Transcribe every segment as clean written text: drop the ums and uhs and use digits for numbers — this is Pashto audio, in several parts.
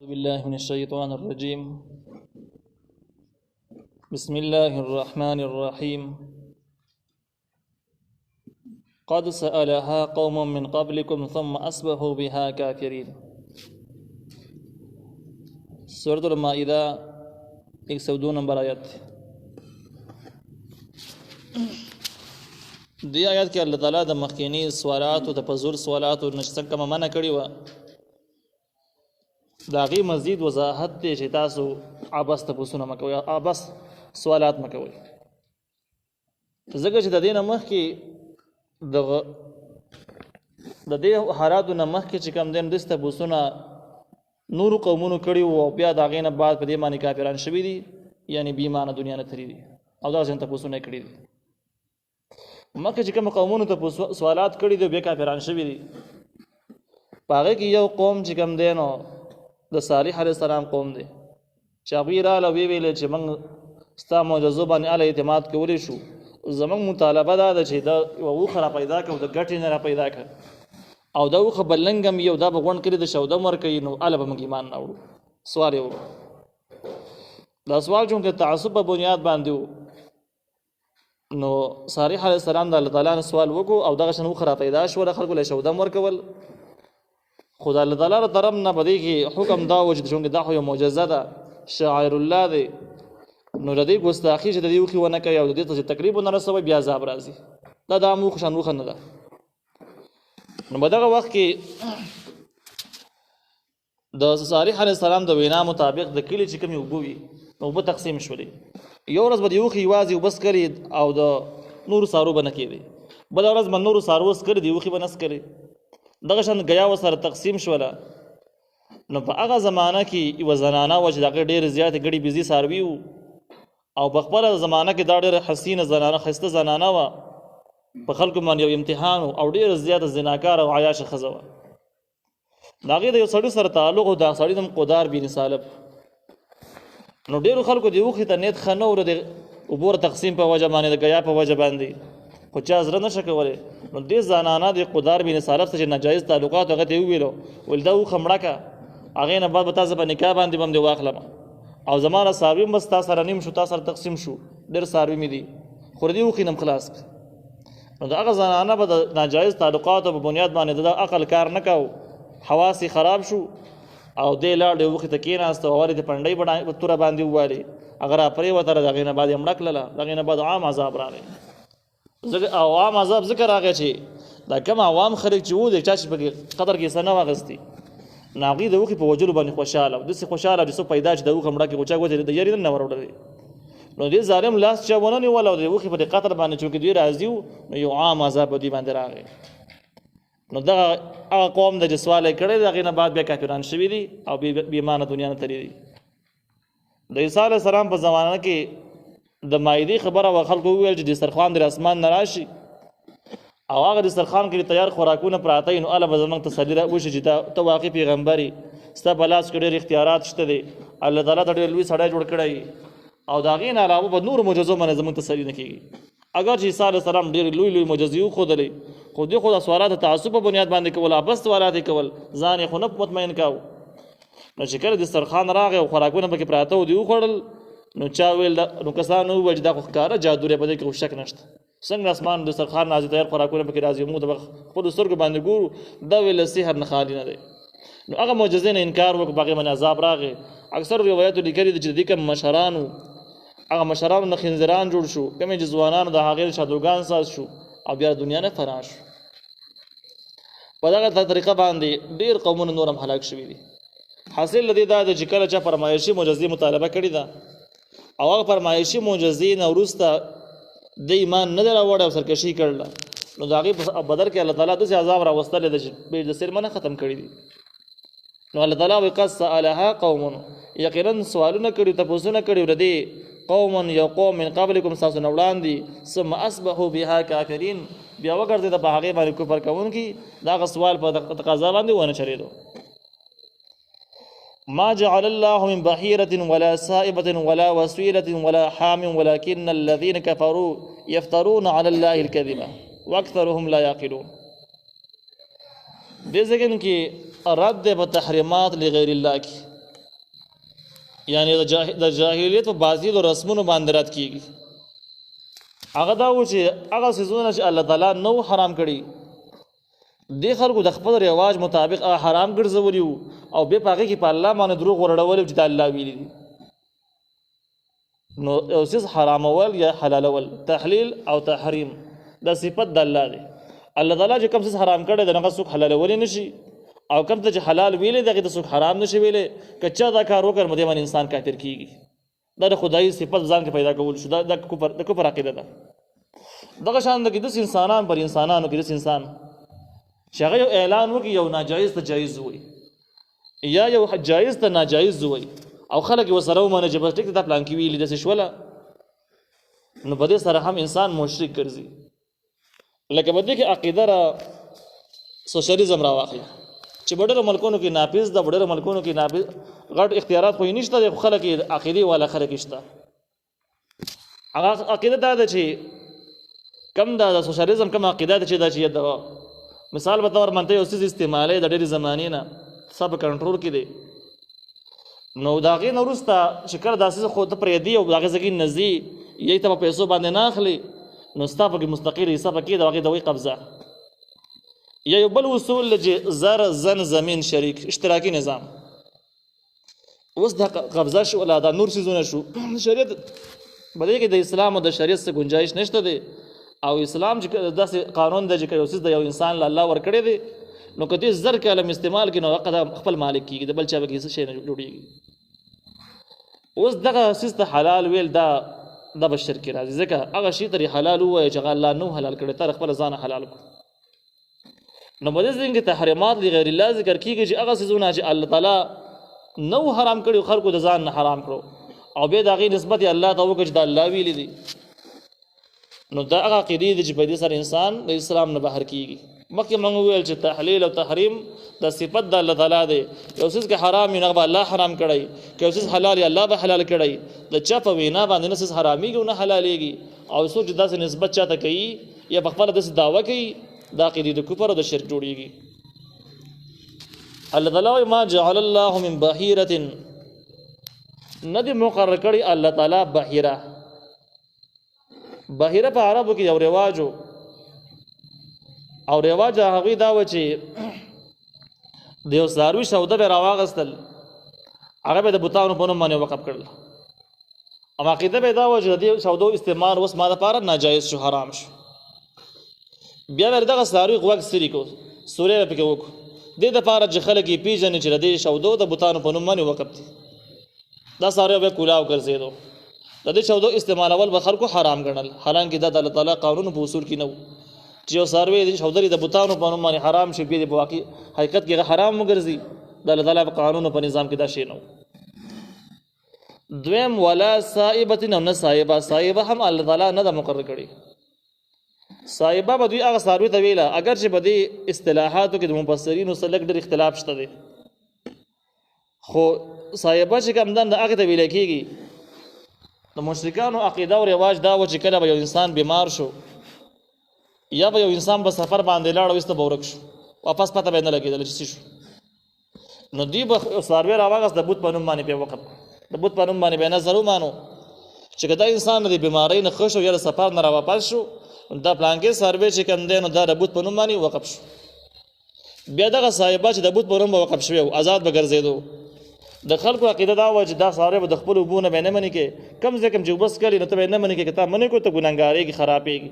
بالله من الشيطان الرجيم. بسم الله الرحمن الرحيم. قد سألها قوم من قبلكم ثم أصبحوا بها كافرين. سورة المائدة 102 نمبر آیت. دی آیات کې الله تعالی د مخکینی سوالات او د پزور سوالات او نشڅنګ کما منع کړی و. داغي مزید وضاحت ته چې تاسو عباس تاسو مکوئ، عباس سوالات مکوئ. ځکه چې د دینه مخ کې د دې حالاتو نه مخ کې چې کوم دین دسته بوسونه نور قومونو کړي او بیا دا غینه بعد په دې باندې کافران شوي دي، یعنی بې ایمانه دنیا نه تللي دي او دا ځین تاسو نه کړی دي. مکه چې کوم قومونو ته سوالات کړي دي بیا کافران شوي دي. هغه کې یو قوم چې کوم دینو د صالح علیه السلام قوم دی چې هغوی راله ویې ویل چې موږ ستا معجزو باندې اله اعتماد کولی شو، زموږ مطالبه دا ده چې دا یوه اوښه را پیدا کړه او د ګټې نه را پیدا کړه او دا اوښه به لنګ هم یو دا به غونډ کړي د شودم ورکوي، نو اله به موږ ایمان نه وړو. سوال یې وکړو. دا سوال چونکې تعصب په بنیاد باندې و، نو صالح علیه السلام د الله تعالی نه سوال وکړو او دغه شان اوښه را پیدا شوله، خلکو له شودم ورکول. خو د الله تعالی طرف نه په دې کې حکم دا و چې چونکې دا خو یو معجزه ده، شاعر الله دی، نو د دې ګستاخي چې د دې اوښې ونه کوي او د دې ته چې تکلیف ونه رسوي بیا عذاب راځي. دا د عام اوښ شان اوښه نه ده. نو په دغه وخت کې د صالح علیه السلام د وینا مطابق د کلي چې کومې اوبه وي نو اوبه تقسیم شولې. یو ورځ به د اوښې یوازې اوبه څکلې او د نورو څارو به نه کېدې، بله ورځ به نورو څارو څکلې د اوښې به نه څکلې. دغه شان ګیا ورسره تقسیم شوله. نو په هغه زمانه کې یوه زنانه وه چې د هغې ډېرې زیاتې ګډې بېزي څاروي وو او په خپله زمانه کې دا ډېره حسینه زنانه ښایسته زنانه وه، په خلکو باندې یو امتحان و او ډېره زیاته زناکاره او عیاشه ښځه وه. د هغې د یو سړي سره تعلق و، د هغه سړي نوم قدار بن سالب. نو ډېرو خلکو د اوښې ته نیت ښه نه و، د اوبو تقسیم په وجه باندې د ګیا په وجه باندې، خو چا زړه نه شه کولی. نو دې زنانه د قدار بن سالب څخه چې ناجایز تعلقات هغه ته یې وویلو، ویل دا اوښه مړه کړه، هغې نه بعد به تا زه په نکاح باندې به هم دې واخلم او زما نه څاروي هم بس تا سره نیم شو، تا سره تقسیم شو، ډېر څاروي مې دي، خو د دې اوښې نه هم خلاص کړه. نو د هغه زنانه به د ناجایز تعلقاتو په بنیاد باندې د عقل کار نه کو، حواس یې خراب شو او دې لاړ د اوښې ته کېناسته او هغه د پنډۍ په توره باندې ووالې، هغه را پرېوته، د هغې نه بعد یې مړه کړله. د هغې نه بعد عام عذاب راغی. او عام عذاب ځکه راغی چې دا کوم عوام خلک چې وو د چا چې پکې قدر کې څه نه واخیستي، نو هغوی د اوښې په وجلو باندې خوشحاله وو، داسې خوشحاله چې څوک پیدا چې د اوښه مړه کړي، خو چا ګوتې د یاري نه وروړلې. نو دې ظالم لاس چا ونه نیول او د اوښې په دې قتل باندې چونکې دوی راضي وو، نو یو عام عذاب په دوی باندې راغی. نو دغه هغه قوم د چې سوال یې کړی د هغې نه بعد بیا کافران شوي دي او بې ایمانه دنیا نه تللي دي. د عیسی علیه السلام په زمانه کې د مایدې خبره وه، خلکو وویل چې دسترخوان د اسمان نه راشي او هغه دسترخوان کې تیار خوراکونه پراته وي، نو هله به زموږ تسلي وشي چې ته واقع پیغمبر یې، ستا په لاس کې ډېر اختیارات شته دی، الله تعالی ته ډېر لوی سړی جوړ کړی او د هغې نه علاوه به نورو معجزو باندې زموږ تسلي نه کېږي. اگر چې عیسی علیه السلام ډېرې لوی لوی معجزې وښودلې، خو دوی خو د سوالات د تعصب په بنیاد باندې کول، عبث سوالات یې کول، ځان یې خو نه مطمئن کاوه. نو چې کله دسترخوان راغی او خوراکونه پکې پراته و، دوی وخوړل، نو چا ویل نو کسانو وویل چې دا خو ښکاره جادو دی، په دې کې خو شک نشته، څنګه اسمان دسترخوان راځي تیار خوراکونه پکې راځي، موږ د خپلو سترګو باندې ګورو، دا ویل له سحر نه خالي نه دی. نو هغه معجزې نه انکار وکړو، په هغې باندې عذاب راغی. اکثر روایاتو لیکلي دي چې د دې کوم مشرانو، هغه مشرانو نه خنزیران جوړ شو، کومې چې ځوانانو د هغې شادوګان ساز شو او بیا دنیا نه فرار شو. په دغه طریقه باندې ډېر قومونه نور هم هلاک شوي دي. حاصل له دې دا ده چې کله چا فرمایشي معجزې مطالبه کړې ده او هغه فرمایشي معجزې نه وروسته د ایمان نه دی راوړی او سرکشي کړله، نو د هغې په بدل کې الله تعالی داسې عذاب راوستلی ده چې بې د سر منه ختم کړي دي. نو الله تعالی وایي قد سألها قوم، یقینا سوالونه کړي، تپوسونه کړي د دې قوم، یو قوم من قبلکم ستاسو نه وړاندې، ثم اصبحوا بها کافرین، بیا وګرځېده په هغې باندې کفر کوونکي، د هغه سوال په تقاضا باندې ونه چلېدو. ما جعل الله من بحيرة ولا سائبة ولا وسيلة ولا حام ولكن الذين كفروا يفترون على الله الكذب واكثرهم لا يعقلون. دې ځای کې رد په تحریمات لغیر الله کې یعنی د جاهلیت په باطل او رسمونو باندې رد کیږي. هغه دا و چې هغه څیزونه چې الله تعالی نو حرام کړي دې خلکو د خپل رواج مطابق حرام ګرځولي او بیا په هغې کې په الله باندې دروغ ورړولي چې د الله ویلي دي. نو یو څیز حرامول یا حلالول، تحلیل او تحریم دا صفت د الله دی. الله تعالی چې کوم څیز حرام کړی دی هغه څوک حلالولی نه شي، او کوم ته چې حلال ویلی دی هغې ته څوک حرام نه شي ویلی. که چا دا کار وکړ نو دې باندې انسان کافر کیږي. دا د خدایي صفت ځان کې پیدا کول شو، دا د کفر عقیده ده. دغه شان د داسې انسانان پر انسانانو کې داسې انسان چې هغه یو اعلان وکړي یو ناجایز ته جایز ووایي یا یو جایز ته ناجایز ووایي او خلک یې ورسره ومني چې بس ټیک دا پلان کې ویلي داسې شوله، نو په دې سره هم انسان مشرک ګرځي. لکه په دې کې عقیده را سوشلیزم راواخلي چې په ډېرو ملکونو کې نافذ ده، په ډېرو ملکونو کې نافذ غټ اختیارات خو یې نشته دی، خو خلک یې عقیدې والا خلک یې شته. هغه عقیده دا ده چې کم دا د سوشلیزم کم عقیده ده چې دا چې د مثال په طور باندې یو څیز استعمالوي د ډېرې زمانې نه سب کنټرول کې دی، نو د هغې نه وروسته چې کله دا څیز خو ته پرېږدي او د هغې ځای کې نه ځي یې ته په پیسو باندې نه اخلي، نو ستا پکې مستقل حصه پکې د هغې د وی قبضه. یا یو بل اصول چې زر زن زمین شریک اشتراکي نظام، اوس د قبضه شو ولا دا نور څیزونه شو. شریعت په دې کې د اسلام او د شریعت څخه گنجایش نشته دی، او اسلام چې داسې قانون دی چې یو څیز د یو انسان له الله ورکړی دی نو که دې زر کاله استعمال کړي نو هغه خپل مالک کېږي، د بل چا به کې څه شی نه جوړېږي. اوس دغه څیز ته حلال ویل دا به شرک راځي، ځکه هغه شي ته حلال ووایه چې هغه الله نو حلال کړی، ته خپله ځانه حلال کړو. نو په دې ځای کې تحریمات لغیر الله ذکر کېږي چې هغه څیزونه چې الله تعالی نو حرام کړي خلکو د ځان نه حرام کړو او بیا د هغې نسبت یې الله ته وکړه چې د الله ویلي دي، نو دا هغه عقیدې دي چې په دې سره انسان د اسلام نه بهر کېږي. مخکې موږ وویل چې تحلیل او تحریم د صفت د الله تعالی دی. یو څیز که حرام وي نو هغه به الله حرام کړی، که یو څیز حلال وي الله به حلال کړی. د چا په وینا باندې نه څیز حرامېږي او نه حلالېږي، او څوک چې داسې نسبت چاته کوي یا په خپله داسې دعوه کوي دا عقیدې د کفر او د شرک جوړېږي. الله تعالی وایي ما جعل الله من بحیرة، نه دې مقرر کړي الله تعالی بحیره. بحیره په عربو کې یو رواج او رواج هغوی دا و چې د یو څاروي سوده به راواغستل، هغه به د بوتانو په نوم باندې وقف کړل، او عقیده به دا و چې د دې سودو استعمال اوس ما دپاره ناجایز شو، حرام شو. بیا به دغه څاروي غوږ سري کړو، سوری به پکې وکړو، دې دپاره چې خلک یې پېژني چې د دې سودو د بوتانو په نوم باندې وقف دي. دا څاروی به کولاو ګرځېدو، د دې سودو استعمالول به خلکو حرام ګڼل، حالانکې دا د الله تعالی قانون په اصول کې نه و چې یو څاروی د سودري د بوتانو په نوم باندې حرام شي، بیا په واقع حقیقت کې حرام وګرځي. د الله تعالی په قانون په نظام کې دا شی نه و. دویم ولا صائبة او نه صائبه، صائبه هم الله تعالی نه ده مقرر کړي. صائبه به دوی هغه څاروي ته ویله، اگر چې په دې اصطلاحاتو کې د مفسرینو سره لږ ډېر اختلاف شته دی، خو صائبه چې کوم ده هغې ته ویلی کېږي. د مشرکانو عقیده او رواج دا و چې کله به یو انسان بیمار شو یا به یو انسان په سفر باندې لاړ او ایسته به ورک شو، واپس پته به یې نه لګېدله چې څه شو، نو دوی به څاروی راواغست د بوت په نوم باندې پې وقف، د بوت په نوم باندې به یې نظر ومانو چې که دا انسان د بیمارۍ نه ښه شو یا د سفر نه راواپس شو، دا پلانکې څاروی چې کوم دی نو دا د بوت په نوم باندې وقف شو. بیا دغه صاحبه چې د بوت په نوم به وقف شوی و آزاد به ګرځېدو. د خلکو عقیده دا وه چې دا څاروی به د خپلو اوبو نه به یې نه منې کې، کوم ځای کوم چې اوبه څکلي نو ته به یې نه منې کې، که تا منې کړو ته ګنهګارېږي، خرابېږي.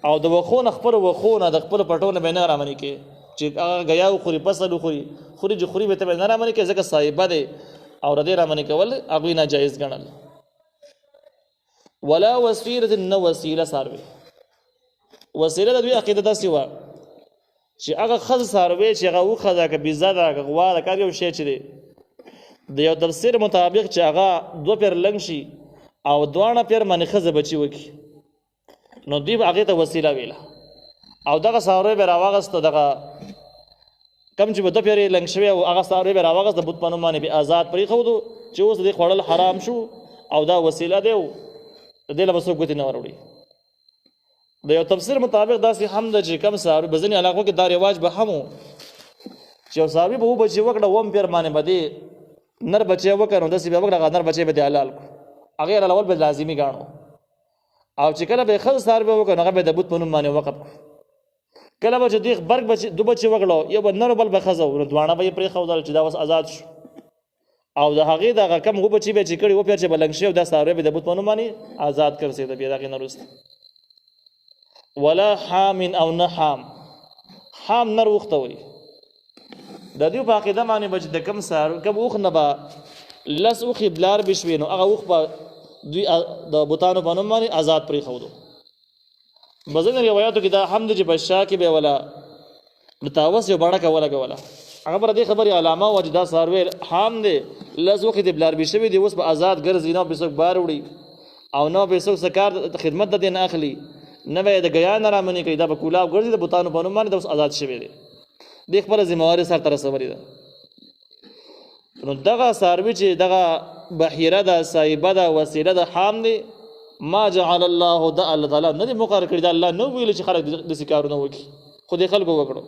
او د وښو نه خپلو وښو نه د خپلو پټو نه به یې نه رامنې کې چې هغه ګیا وخوري، فصل وخوري، خوري چې خوري به ته به یې نه رامنې کې، ځکه صاحبه دی او د دې رامنې کول هغوی ناجایز ګڼل. ولا وسیلة، نه وسیله څاروی. وسیله د دوی عقیده داسې وه چې هغه ښځه څاروی چې هغه اوښه ده که بیزه ده که غوا ده که هر یو شی چې دی د یو تفسیر مطابق چې هغه 2 پیر لنګ شي او 2 پیر باندې ښځه بچي وکړي، نو دوی به هغې ته وسیله ویله. او دغه څاروی به راواغسته، دغه کم چې به 2 پیر یې لنګ شوی او هغه څاروی به راواغست د بوت په نوم باندې به آزاد پرېښودو چې اوس د دې خوړل حرام شو او دا وسیله دی او د دې له به څوک ګوتې نه وروړي. د یو تفسیر مطابق داسې هم ده چې کم څاروي په ځینې علاقو کې دا رواج به هم و چې یو څاروي به وبچې وکړه 1 پیر باندې به دې نر بچي وکړو د سی به وکړه نر بچي به حلال کو هغه الاول به لازمی غاڼو او چې کله به خل سار به وکړو هغه به د بوت په نوم باندې وقف کله به چې دیغ برګ بچي دو بچي وکړو یو به نر بل به خزو دوانه به پرې خو دل چې دا وس آزاد شو او د هغه د کم غو بچي به چې کړي و پیر چې بلنګ شي او د ساره به د بوت په نوم باندې آزاد کړسي د بیا دغه نرست ولا حام او نحام حام نر وخته وي د دې په عقیده باندې بچ د کم سار کم وخ نه با لس وخ بلار بشوینو هغه وخ په دوی د بوتانو په نوم باندې آزاد پرې خو دو بزن روایتو کې دا حمد چې بشا کې به ولا متاوس یو باڼه کوله هغه پر دې خبري علامه وجدا سروي حام دې لز وخت دې بلار بشوي دې اوس په آزاد ګرځي نو به څوک بار وړي او نو به څوک سکار خدمت د دین اخلي نه به د غیا نه رامنې کوي دا په کولاو ګرځي د بوتانو په نوم باندې اوس آزاد شوی دی د خپل ذمہواری سره تر سوري ده نو دغه سروي چې دغه بحیره ده صایبه ده وسیله ده حام دې ما جعل الله د الله تعالی نه مقرر کړی دا الله نو ویل چې خلک د سکارونه وکي خو دې خلکو وکړو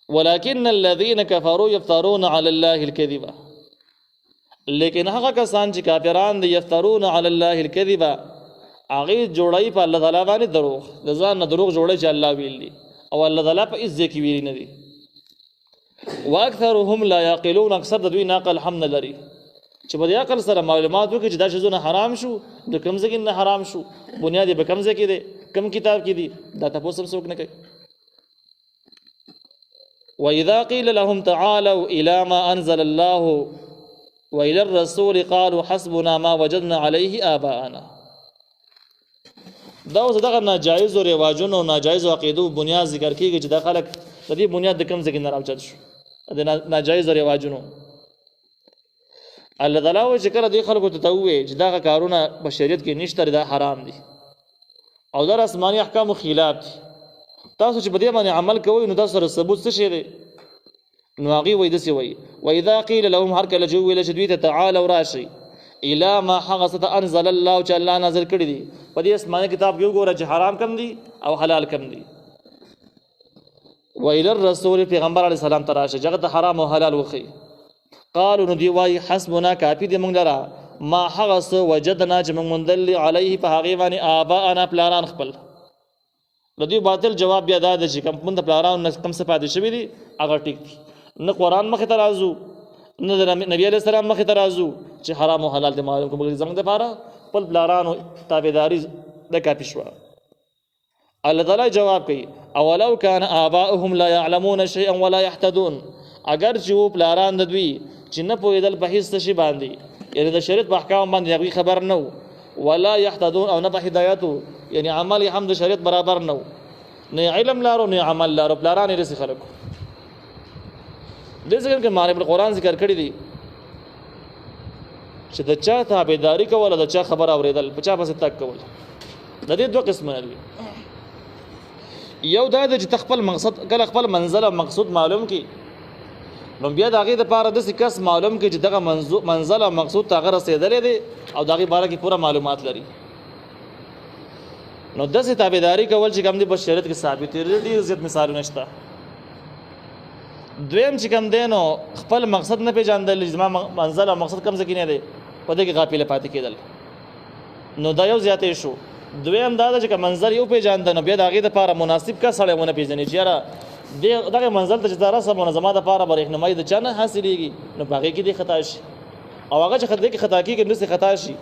ولكن الذين كفروا يفترون على الله الكذب لیکن هغه کسان چې کافران دي یفترون على الله الكذب هغه جوړای په الله تعالی باندې دروغ د ځان نه دروغ جوړای چې الله ویل دي او الله تعالی په عزت کې ویل نه دي واکثرهم لا يعقلون اکثر د دوی ناقل هم نه لري چې په دې عقل سره معلومات وکړي چې دا شزونه حرام شو د کوم ځای نه حرام شو بنیاد به کوم ځای کې دي کوم کتاب کې دي دا تاسو هم څوک نه کوي وإذا قيل لهم تعالوا إلى ما أنزل الله وإلى الرسول قالوا حسبنا ما وجدنا عليه آباءنا دا اوس دغه ناجایز او رواجونو ناجایز عقیدو بنیاد ذکر کیږي چې د خلک د دې بنیاد د کوم ځای نه راوچت شو د ناجایز رواجونو الله تعالی او چې کله دې خلکو ته وې چې دا کارونه په شریعت کې نشته دا حرام دي او دا آسماني احکام خلاف دي تاسو چې په دې باندې عمل کوئ نو تاسو سره ثبوت څه شي دی نو هغه وې دسي وې واذا قيل لهم هر کله جو ویل چې دوی ته تعالوا راشي الى ما حغست انزل الله چې الله نازل کړی دي په دې آسماني کتاب کې وګوره چې حرام کم دي او حلال کم دي والى الرسول پیغمبر علی السلام تراشه چې هغه حرام او حلال وخی قالوا ندي واي حسبنا کافی دې موږ لرا ما حغس وجدنا چې موږ مندل علیه په هغه باندې آباءنا پلاران خپل د دې باطل جواب بیا دا چې کوم د پلاران کم څه پاتې شوی دي هغه ټیک دي نه قران مخ ترازو نه نبی علیہ السلام مخ ترازو چې حرام او حلال دې معلوم کوم زمونږ د پاره خپل پلارانو تابعداري د کافی شو الله تعالی جواب کوي اولو کان آباؤهم لا يعلمون شيئا ولا يهتدون اگر چې پلاران د دوی چې نه پوهېدل په هیڅ شي باندې یعنی د شریعت په احکام باندې هغه خبر نه ولا يهتدون او نه په هدایت یعنی عمل هم د شریعت برابر نه نه علم لارو نه عمل لارو پلاران یې رسي خلکو د ذکر کې معنی په قران ذکر کړی دي چې د چا تابعداري کول او د چا خبر اوریدل په چا پسې تک کول د دې دوه قسمه دي یو دا چې تخپل مقصد کله خپل منزل او مقصود معلوم کی نو بیا د هغه د پاره د کس معلوم کی چې دغه منزل او مقصود ته غره رسیدلې دي او دغه باره کې پوره معلومات لري نو د څه تابعداري کول چې کوم دي په شریعت کې ثابت دي زیات مثالونه شته دویم چې کوم دینو خپل مقصد نه پیژاندل لزما منزل او مقصد کوم ځکه نه دی په دې کې غافل پاتې کېدل نو دا یو زیاتې شو دویم دا چې کوم منزل یو پیژاندل نو بیا د هغه لپاره مناسب کا سره ونه پیژنې چې را دغه منزل ته چې تاسو سره منظمه د لپاره برېښنمای د چانه حاصلېږي نو باغې کې د خطا شي او هغه چې خطا کې خطا کېږي نو خطا شي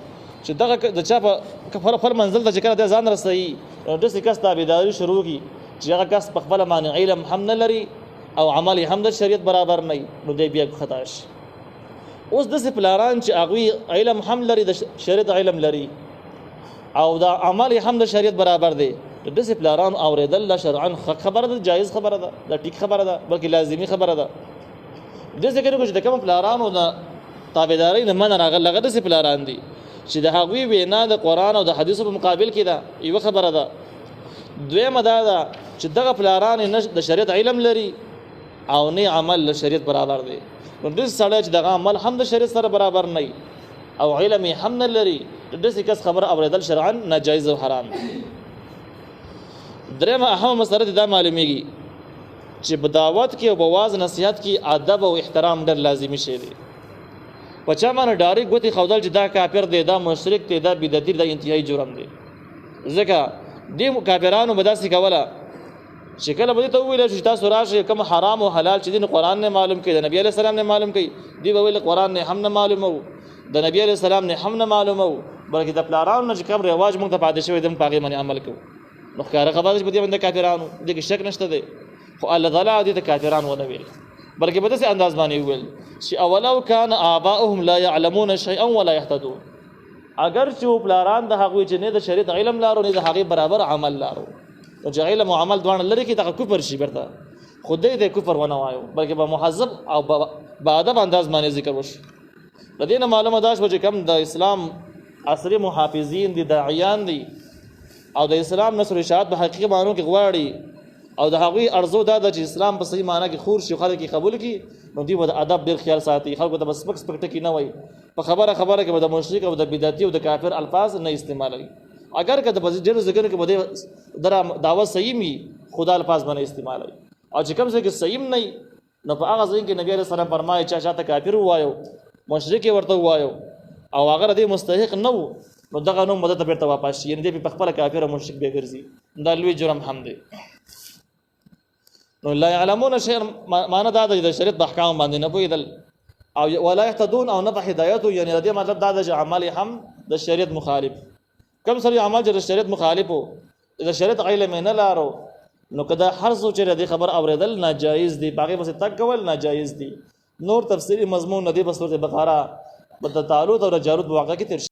چې دغه د چا په خپل منزل ته چې کړه د ځان رسېږي نو د څه کس تابعداري شروع کی چې هغه کس په خپل معنی علم هم نه لري او عمل هم د شریعت برابر نه نو دی بیا خطا شي اوس د پلاران چې هغه علم هم لري د شریعت علم لري او دا عمل هم د شریعت برابر دی د دې پلاران اوریدل شرعاً خبره ده جایز خبره ده د ټیک خبره ده بلکې لازمی خبره ده د ذکر کوم چې د کوم پلارانو د تابعداري نه من راغل لغه د پلاران دي چې د هغوی وینا د قران او د حدیثو په مقابل کې ده یو خبره ده دویمه دا ده چې دغه پلاران نه د شریعت علم لري او نه عمل له شریعت برابر دی نو د سړی چې دغه عمل هم د شریعت سره برابر نه او علم هم نه لري د دې کس خبر اوریدل شرعاً ناجایز او حرام درېمه اهم مسله دا معلومیږي چې بداوت کې او بواز نصیحت کې ادب او احترام ډېر لازمي شی دی. په چا باندې ډایرکټ ګوتې ښودل چې دا کافر دی، دا مشرک دی، دا بدعتي دی، دا انتهایي جرم دی. ځکه دې کافرانو به داسې کوله چې کله به دې ته وویل چې تاسو راشئ کوم حرام او حلال چې دین قرآن نه معلوم کړي، د نبی علیه السلام نه معلوم کړي، دوی به ویل قرآن نه هم نه معلومو، د نبی علیه السلام نه هم نه معلومو، بلکې د پلارانو نه چې کوم رواج موږ ته پاتې شوی دی موږ په هغې باندې عمل کوو. نو ښکاره خبره چې په دې باندې کافرانو دې کې شک نشته دی. خو الله تعالی دې ته کافران ونه ویل، بلکې په داسې انداز باندې وویل چې اولو کان آباؤهم لا یعلمون شیئا ولا یهتدون. اگر چې پلاران د هغوی چې نه د شریعت علم لارو نه د هغې برابر عمل لارو، نو چې علم او عمل دواړه لري کې دغه کفر شي برته خو دې د کفر ونه وایو، بلکې به مهذب او باادب انداز باندې ذکر وشي. د دې نه معلومه دا شوه چې کوم د اسلام عصري محافظین دي، داعیان دي او د اسلام نصر اشاعت په حقیقي معنو کې غواړي او د هغوی ارزو دا ده چې اسلام په صحیح معنا کې خور شي، خلک یې قبول کړي، نو دوی به د ادب ډېر خیال ساتي، خلکو ته به سپک سپک ټکي نه وایي، په خبره کې به د مشرک او د بدعتي او د کافر الفاظ نه استعمالوي. اگر که د ډېرو ځایونو کې به د دعوت صحیح وي خو دا الفاظ به نه استعمالوي، او چې کوم ځای کې صحیح نه وي نو په هغه ځای کې نبي علیه السلام فرمایي چې چاته کافر ووایو، مشرک یې ورته ووایو او هغه د دې مستحق نه و، نو دغه نوم به ده ته بېرته واپس شي، یعنې دی په خپله کافر او مشرک بیا ګرځي. دا لوی جرم هم دی. نو لا يعلمون شيئا معنا دا د شریعت په احکام باندې نه پوهېدل او ولا يهتدون او نه په هدایت، یعنې د دې مطلب دا ده چې عمل هم د شریعت مخالف. کم سړي عمل چې د شریعت مخالف و، د شریعت علم نه لارو، نو که دا هر څوک چې د خبر اورېدل ناجایز دي، په هغې پسې تګ کول ناجایز دي. نور تفصیلي مضمون د دې په سورة بقره د طالوت او د جالوت په واقعه کې تېر